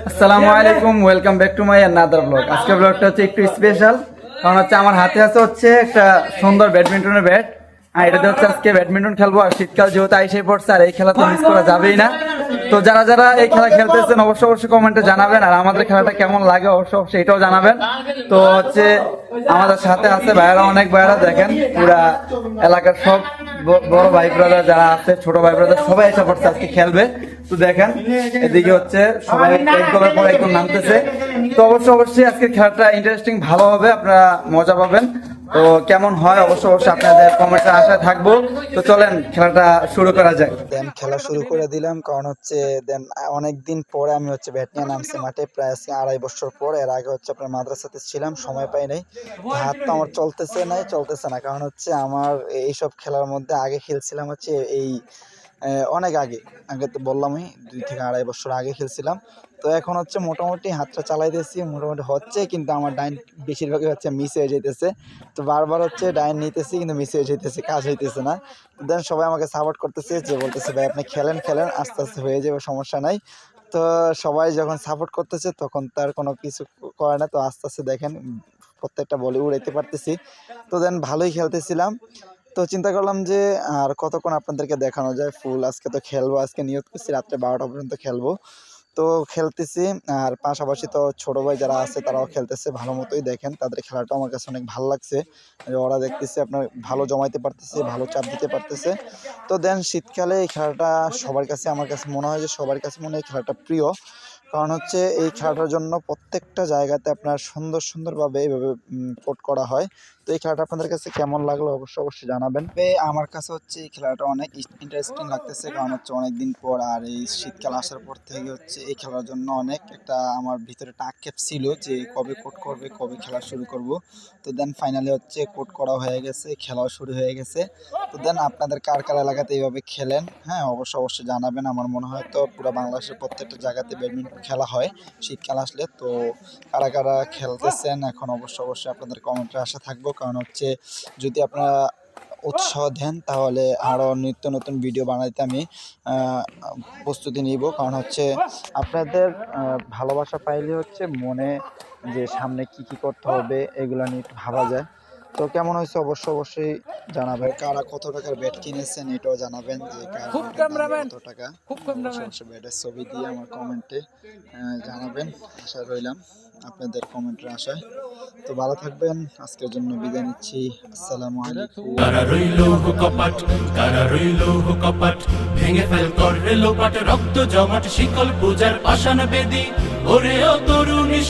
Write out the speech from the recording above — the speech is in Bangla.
আসসালামু আলাইকুম, welcome back to my another blog. আজকের ব্লগটা হচ্ছে একটু স্পেশাল, কারণ হচ্ছে আমার হাতে আছে হচ্ছে একটা সুন্দর ব্যাডমিন্টনের ব্যাট। আর এটাতে হচ্ছে আজকে ব্যাডমিন্টন খেলবো। আর শীতকাল যেহেতু আইসে পড়ছে, আর এই খেলা তো মিস করা যাবেই না। তো যারা যারা এই খেলা খেলতেছেন অবশ্যই কমেন্টে জানাবেন, আর আমাদের খেলাটা কেমন লাগে অবশ্যই এটাও জানাবেন। তো হচ্ছে আমাদের সাথে আছে ভাইয়েরা, অনেক ভাইয়েরা, দেখেন পুরা এলাকার সব বড় ভাই ব্রাদার যারা আছে, ছোট ভাই ব্রাদার সবাই এসে পড়ছে আজকে খেলবে। তো দেখেন এদিকে হচ্ছে সবাই এক গোলের পর একদম নামতেছে। তো অবশ্যই আজকের খেলাটা ইন্টারেস্টিং ভালো হবে, আপনারা মজা পাবেন। তো কেমন হয় অবশ্যই আপনাদের কমেন্টে আশায় থাকবো। তো চলেন খেলাটা শুরু করা যাক। দেন খেলা শুরু করে দিলাম, কারণ হচ্ছে দেন অনেকদিন পরে আমি হচ্ছে ব্যাট নিয়ে নামছি মাঠে, প্রায় আজকে 2.5 বছর পর। এর আগে হচ্ছে আপনার মাদ্রাসাতে ছিলাম, সময় পাই নাই। হাত তো আমার চলতেছে না, কারণ হচ্ছে আমার এইসব খেলার মধ্যে আগে খেলছিলাম হচ্ছে এই অনেক আগে তো বললামই 2 থেকে 2.5 বছর আগে খেলছিলাম। তো এখন হচ্ছে মোটামুটি হাতটা চালাইতেছি, মোটামুটি হচ্ছে, কিন্তু আমার ডাইন বেশিরভাগই হচ্ছে মিস হয়ে যেতেছে। তো বারবার হচ্ছে ডাইন নিতেছি, কিন্তু মিস হয়ে যেতেছে, কাজ হইতেছে না। দেন সবাই আমাকে সাপোর্ট করতেছে, যে বলতেছে ভাই আপনি খেলেন আস্তে আস্তে হয়ে যাবে, সমস্যা নাই। তো সবাই যখন সাপোর্ট করতেছে তখন তার কোনো কিছু করে না। তো আস্তে আস্তে দেখেন প্রত্যেকটা বলে উড়াইতে পারতেছি। তো দেন ভালোই খেলতেছিলাম। তো চিন্তা করলাম যে আর কতক্ষণ আপনাদেরকে দেখানো যায় ফুল। আজকে তো খেলবো, আজকে নিয়ত করছি রাত্রে 12টা পর্যন্ত খেলবো। তো খেলতেছি, আর পাশাপাশি তো ছোট ভাই যারা আছে তারাও খেলতেছে ভালো মতোই। দেখেন তাদের খেলাটা আমার কাছে অনেক ভালো লাগছে। ওরা দেখতেছে আপনার ভালো জমাইতে পারতেছে, ভালো চাপ দিতে পারতেছে। তো দেন শীতকালে এই খেলাটা সবার কাছে, আমার কাছে মনে হয় যে সবার কাছে মনে হয় এই খেলাটা প্রিয়। কারণ হচ্ছে এই খেলাটার জন্য প্রত্যেকটা জায়গাতে আপনার সুন্দরভাবে এইভাবে কোট করা হয়। তো এই খেলাটা আপনাদের কাছে কেমন লাগলো অবশ্যই জানাবেন। আমার কাছে হচ্ছে এই খেলাটা অনেক ইন্টারেস্টিং লাগতেছে, কারণ হচ্ছে অনেকদিন পর, আর এই শীতকাল আসার পর থেকে হচ্ছে এই খেলার জন্য অনেক একটা আমার ভিতরে একটা আক্ষেপ ছিল যে কবে কোট করবে, কবে খেলা শুরু করব। তো দেন ফাইনালি হচ্ছে কোট করা হয়ে গেছে, খেলাও শুরু হয়ে গেছে। তো দেন আপনাদের কার কার এলাকাতে এইভাবে খেলেন, হ্যাঁ অবশ্যই জানাবেন। আমার মনে হয় তো পুরো বাংলাদেশের প্রত্যেকটা জায়গাতে ব্যাডমিন্টন খেলা হয় শীতকাল আসলে। তো কারা কারা খেলতেছেন এখন অবশ্যই আপনাদের কমেন্টে আশা থাকবো, কারণ হচ্ছে যদি আপনারা উৎসাহ দেন তাহলে আরও নিত্য নতুন ভিডিও বানাইতে আমি প্রস্তুতি নিব। কারণ হচ্ছে আপনাদের ভালোবাসা পাইলে হচ্ছে মনে যে সামনে কি করতে হবে এগুলো নিয়ে একটু ভাবা যায়। তো কেমন হয়েছে অবশ্যই জানাবেন। কারা কত টাকার ব্যাট কিনেছেন এটাও জানাবেন, যে কত টাকা। অবশ্যই ব্যাটের ছবি দিয়ে আমার কমেন্টে জানাবেন, আশা রইলাম আপনাদের কমেন্টের আশায়। তো ভালো থাকবেন, আজকের জন্য বিদায় নিচ্ছি। আসসালামু আলাইকুম। কারা রইল কপাট ভেঙে ফেল কর রেলো পাট, রক্ত জমাট শিকল পূজার পাষাণ বেদী, ওরে ও তরুণী।